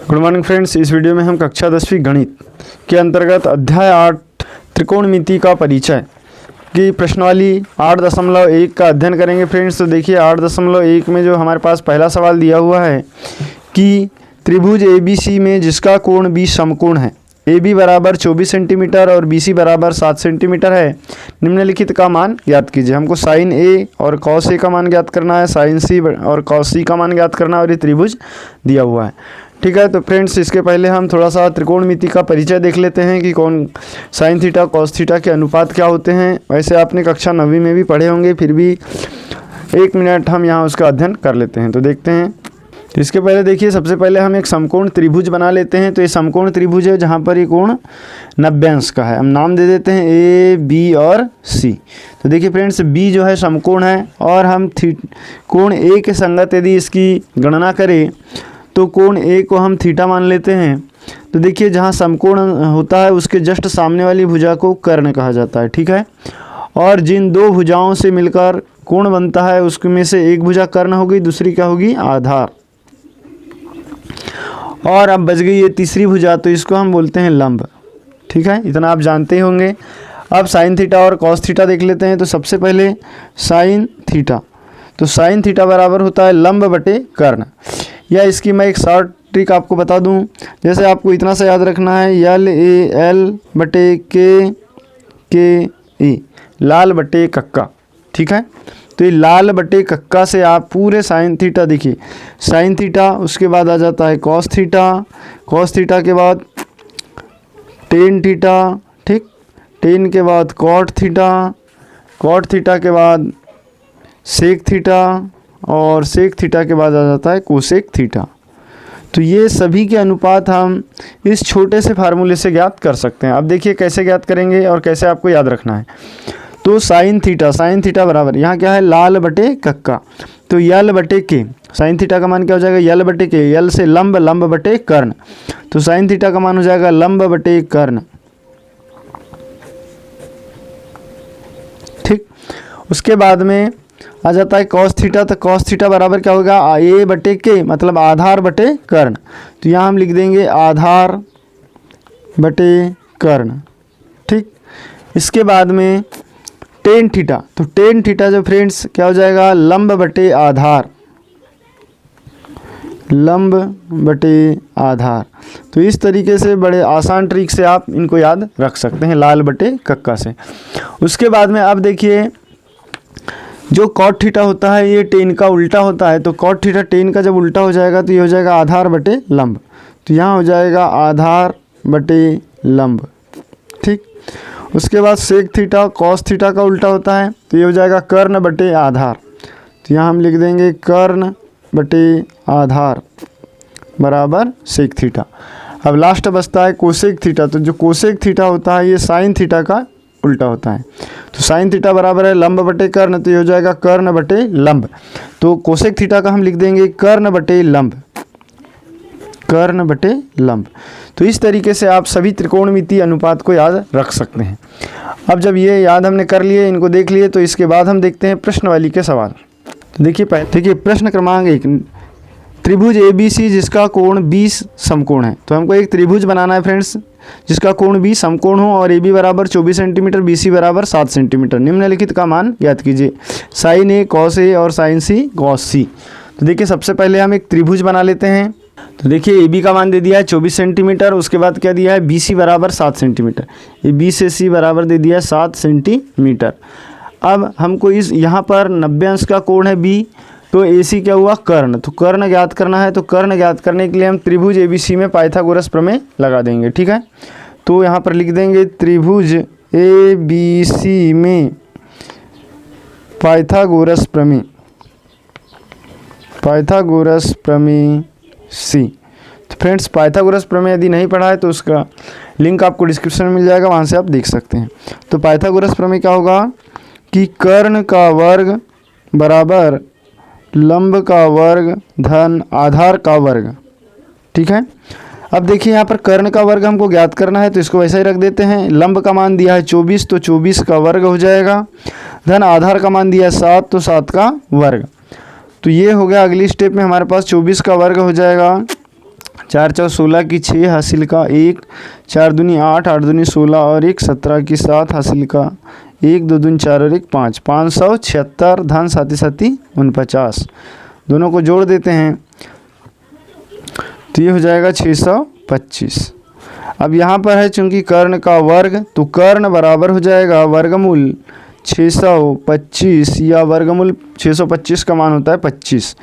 Good morning friends. इस video में हम कक्षा 10वीं गणित के अंतर्गत अध्याय 8 त्रिकोणमिति का परिचय की प्रश्नावली 8.1 का अध्ययन करेंगे फ्रेंड्स। तो देखिए 8.1 में जो हमारे पास पहला सवाल दिया हुआ है कि त्रिभुज ABC में जिसका कोण 20 समकोण है, AB बराबर 24 सेंटीमीटर और BC बराबर 7 सेंटीमीटर है, निम्नलिखित का मान ज्ञात कीजिए। हमको साइन A और कॉस A का मान ज्ञात करना है, साइन C और कॉस C का मान ज्ञात करना है और ये त्रिभुज दिया हुआ है। ठीक है, तो फ्रेंड्स इसके पहले हम थोड़ा सा त्रिकोणमिति का परिचय देख लेते हैं कि कौन साइन थीटा कॉस थीटा के अनुपात क्या होते हैं। वैसे आपने कक्षा 9वीं में भी पढ़े होंगे, फिर भी 1 मिनट हम यहाँ उसका अध्ययन कर लेते हैं। तो देखते हैं। तो इसके पहले देखिए, सबसे पहले हम एक समकोण त्रिभुज बना लेते हैं। तो ये समकोण त्रिभुज है जहाँ पर ये कोण 90 अंश का है। हम नाम दे देते हैं A, B और C। तो देखिए फ्रेंड्स, B जो है समकोण है और हम कोण A के संगत यदि इसकी गणना करें तो कोण A को हम थीटा मान लेते हैं। तो देखिए जहाँ समकोण होता है उसके जस्ट सामने वाली भुजा को कर्ण कहा जाता है। ठीक है, और जिन दो भुजाओं से मिलकर कोण बनता है उसमें से एक भुजा कर्ण होगी, दूसरी क्या होगी, आधार। और अब बच गई ये तीसरी भुजा, तो इसको हम बोलते हैं लंब। ठीक है, इतना आप जानते ही होंगे। अब साइन थीटा और कॉस थीटा देख लेते हैं। तो सबसे पहले साइन थीटा, तो साइन थीटा बराबर होता है लंब बटे कर्ण। या इसकी मैं एक शॉर्ट ट्रिक आपको बता दूं, जैसे आपको इतना सा याद रखना है, LAL बटे KE, लाल बटे कक्का। ठीक है, तो ये लाल बटे कक्का से आप पूरे साइन थीटा, देखिए साइन थीटा, उसके बाद आ जाता है कॉस थीटा, कॉस थीटा के बाद टेन थीटा, ठीक, टेन के बाद कॉट थीटा, कॉट थीटा के बाद सेक थीटा और सेक थीटा के बाद आ जाता है कोसेक थीटा। तो ये सभी के अनुपात हम इस छोटे से फार्मूले से ज्ञात कर सकते हैं। अब देखिए कैसे ज्ञात करेंगे और कैसे आपको याद रखना है। तो साइन थीटा बराबर यहाँ क्या है, लाल बटे कक्का। तो यल बटे के, साइन थीटा का मान क्या हो जाएगा, यल बटे के, यल से लंब, लंब बटे कर्ण। तो साइन थीटा का मान हो जाएगा लंब बटे कर्ण। ठीक, उसके बाद में आ जाता है कॉस थीटा। तो कॉस थीटा बराबर क्या होगा, A बटे के, मतलब आधार बटे कर्ण। तो यहाँ हम लिख देंगे आधार बटे कर्ण। ठीक, इसके बाद में टेन थीटा, तो टेन थीटा जो फ्रेंड्स क्या हो जाएगा, लंब बटे आधार, लंब बटे आधार। तो इस तरीके से बड़े आसान ट्रिक से आप इनको याद रख सकते हैं, लाल बटे कक्का से। उसके बाद में अब देखिए जो कॉट थीटा होता है ये टेन का उल्टा होता है। तो कॉट थीटा टेन का जब उल्टा हो जाएगा तो ये हो जाएगा आधार बटे लंब। तो यहाँ हो जाएगा आधार बटे लंब। ठीक, उसके बाद सेक थीटा कॉस थीटा का उल्टा होता है, तो ये हो जाएगा कर्ण बटे आधार। तो यहाँ हम लिख देंगे कर्ण बटे आधार बराबर सेक थीटा। अब लास्ट बचता है कोसेक थीटा। तो जो कोसेक थीटा होता है ये साइन थीटा का उल्टा होता है। तो साइन थीटा बराबर है लंब बटे कर्ण, तो ये हो जाएगा कर्ण बटे लंब। तो कोसेक थीटा का हम लिख देंगे कर्ण बटे लंब, कर्ण बटे लंब। तो इस तरीके से आप सभी त्रिकोणमितीय अनुपात को याद रख सकते हैं। अब जब ये याद हमने कर लिए, इनको देख लिए, तो इसके बाद हम देखते हैं प्रश्नावली के सवाल। तो देखिए प्रश्न क्रमांक 1, त्रिभुज ABC जिसका कोण 20 समकोण है। तो हमको एक त्रिभुज बनाना है फ्रेंड्स जिसका कोण 20 समकोण हो और AB बराबर 24 सेंटीमीटर, BC बराबर 7 सेंटीमीटर। निम्नलिखित का मान ज्ञात कीजिए। साइन A कॉस A और साइन C कॉस C। तो देखिए सबसे पहले हम एक त्रिभुज बना लेते हैं। तो देखिए AB का मान दे दिया है 24 सेंटीमीटर, उसके बाद क्या दिया है, BC बराबर 7 सेंटीमीटर। ये B से C बराबर दे दिया है 7 सेंटीमीटर। अब हमको इस यहाँ पर 90 अंश का कोण है B, तो AC क्या हुआ, कर्ण। तो कर्ण ज्ञात करना है। तो कर्ण ज्ञात करने के लिए हम त्रिभुज ABC में पाइथागोरस प्रमेय लगा देंगे। ठीक है, तो यहाँ पर लिख देंगे त्रिभुज ABC में पाइथागोरस प्रमेय, पाइथागोरस प्रमेय C। तो फ्रेंड्स पाइथागोरस प्रमेय यदि नहीं पढ़ा है तो उसका लिंक आपको डिस्क्रिप्शन में मिल जाएगा, वहाँ से आप देख सकते हैं। तो पाइथागोरस प्रमेय क्या होगा कि कर्ण का वर्ग बराबर लंब का वर्ग धन आधार का वर्ग। ठीक है, अब देखिए यहाँ पर कर्ण का वर्ग हमको ज्ञात करना है, तो इसको वैसा ही रख देते हैं। लंब का मान दिया है 24, तो 24 का वर्ग हो जाएगा, धन आधार का मान दिया है 7, तो 7 का वर्ग। तो ये हो गया। अगली स्टेप में हमारे पास 24 का वर्ग हो जाएगा 4 चौ 16 की 6 हासिल का 1, 4 दूनी 8, 8 दूनी 16 और 1, 17 की 7 हासिल का 1, 2 दूनी 4 और 1 5, 576 धन साथी साथी 49। दोनों को जोड़ देते हैं तो ये हो जाएगा 625। अब यहाँ पर है चूंकि कर्ण का वर्ग, तो कर्ण बराबर हो जाएगा वर्गमूल 625 या वर्गमूल 625 का मान होता है 25।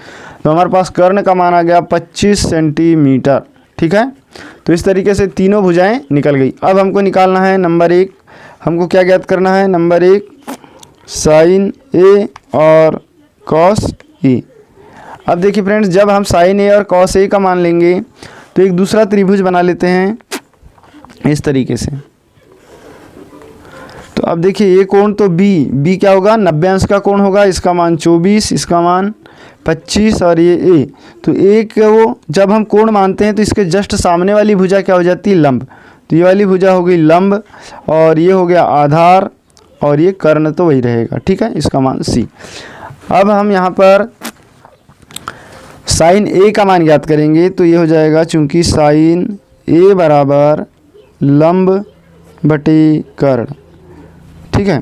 तो हमारे पास कर्ण का मान आ गया 25 सेंटीमीटर। ठीक है, तो इस तरीके से तीनों भुजाएं निकल गई। अब हमको निकालना है नंबर 1, हमको क्या ज्ञात करना है? नंबर 1 साइन ए और कॉस ए। अब देखिए फ्रेंड्स, जब हम साइन ए और कॉस ए का मान लेंगे तो एक दूसरा त्रिभुज बना लेते हैं इस तरीके से। तो अब देखिए ये कोण तो बी क्या होगा? 90 अंश का कोण होगा, इसका मान 24, इसका मान 25 और ये ए। तो ए को जब हम कोण मानते हैं तो इसके जस्ट सामने वाली भुजा क्या हो जाती है? लंब। तो ये वाली भुजा हो गई लंब और ये हो गया आधार और ये कर्ण तो वही रहेगा। ठीक है, इसका मान सी। अब हम यहाँ पर साइन ए का मान ज्ञात करेंगे तो ये हो जाएगा, चूंकि साइन ए बराबर लंब बटे कर्ण। ठीक है,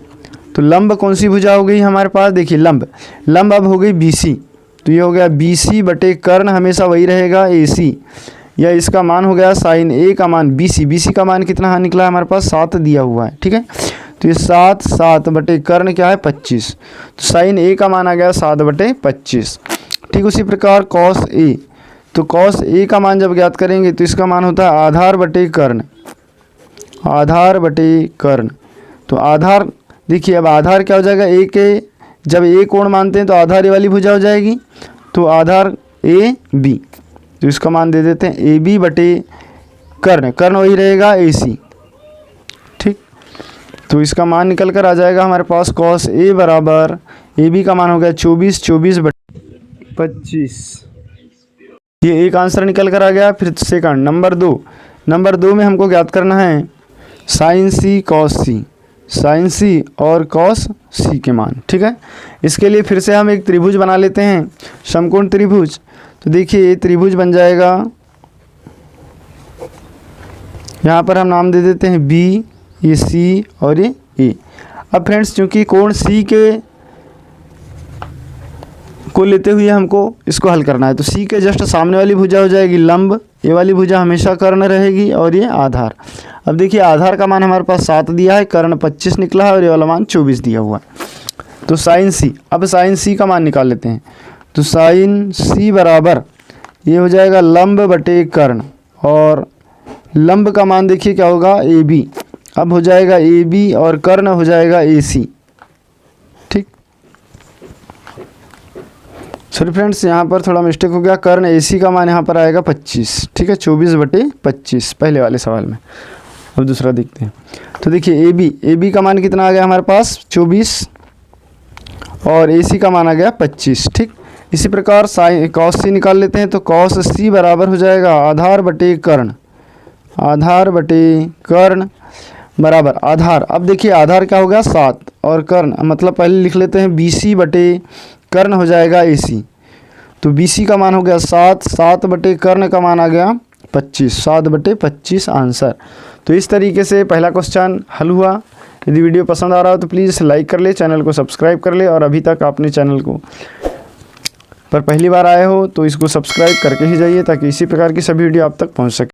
तो लंब कौन सी भुजा हो गई हमारे पास? देखिए लंब अब हो गई BC, तो ये हो गया BC बटे कर्ण हमेशा वही रहेगा AC, या इसका मान हो गया साइन ए का मान BC का मान कितना निकला हमारे पास? 7 दिया हुआ है। ठीक है, तो ये 7 बटे कर्ण क्या है? 25। तो साइन ए का मान आ गया 7 बटे 25। ठीक उसी प्रकार कॉस ए, तो कॉस ए का मान जब ज्ञात करेंगे तो इसका मान होता है आधार बटे कर्ण, आधार बटे कर्ण। तो आधार देखिए, अब आधार क्या हो जाएगा? ए के जब ए कोण मानते हैं तो आधार ए वाली भुजा हो जाएगी, तो आधार ए बी, तो इसका मान दे देते हैं ए बी बटे कर्ण, कर्ण वही रहेगा AC। ठीक, तो इसका मान निकल कर आ जाएगा हमारे पास कॉस ए बराबर ए बी का मान हो गया 24 बटे 25। ये एक आंसर निकल कर आ गया। फिर सेकंड नंबर 2 में हमको ज्ञात करना है साइन सी कॉस सी, साइन सी और कॉस सी के मान। ठीक है, इसके लिए फिर से हम एक त्रिभुज बना लेते हैं, समकोण त्रिभुज। तो देखिए ये त्रिभुज बन जाएगा, यहाँ पर हम नाम दे देते हैं B, ये C और ये A। अब फ्रेंड्स, चूंकि कोण C को लेते हुए हमको इसको हल करना है, तो C के जस्ट सामने वाली भुजा हो जाएगी लंब, ये वाली भुजा हमेशा कर्ण रहेगी और ये आधार। अब देखिए आधार का मान हमारे पास 7 दिया है, कर्ण 25 निकला है और ये वाला मान 24 दिया हुआ है। तो साइन C, अब साइन C का मान निकाल लेते हैं। तो साइन C बराबर ये हो जाएगा लंब बटे कर्ण, और लंब का मान देखिए क्या होगा? AB। अब हो जाएगा AB और कर्ण हो जाएगा AC। ठीक, सॉरी फ्रेंड्स, यहाँ पर थोड़ा मिस्टेक हो गया, कर्ण AC का मान यहाँ पर आएगा 25। ठीक है, 24 बटे 25 पहले वाले सवाल में। अब दूसरा देखते हैं। तो देखिए AB का मान कितना आ गया हमारे पास? 24 और AC का मान आ गया 25। ठीक, इसी प्रकार साइन कॉस C निकाल लेते हैं। तो कॉस C बराबर हो जाएगा आधार बटे कर्ण, आधार बटे कर्ण बराबर आधार। अब देखिए आधार क्या हो गया? 7 और कर्ण मतलब पहले लिख लेते हैं BC बटे कर्ण हो जाएगा AC। तो BC का मान हो गया 7 बटे कर्ण का मान आ गया 25, 7 बटे 25 आंसर। तो इस तरीके से पहला क्वेश्चन हल हुआ। यदि वीडियो पसंद आ रहा हो तो प्लीज़ लाइक कर ले, चैनल को सब्सक्राइब कर ले, और अभी तक आपने चैनल को पर पहली बार आए हो तो इसको सब्सक्राइब करके ही जाइए ताकि इसी प्रकार की सभी वीडियो आप तक पहुंच सके।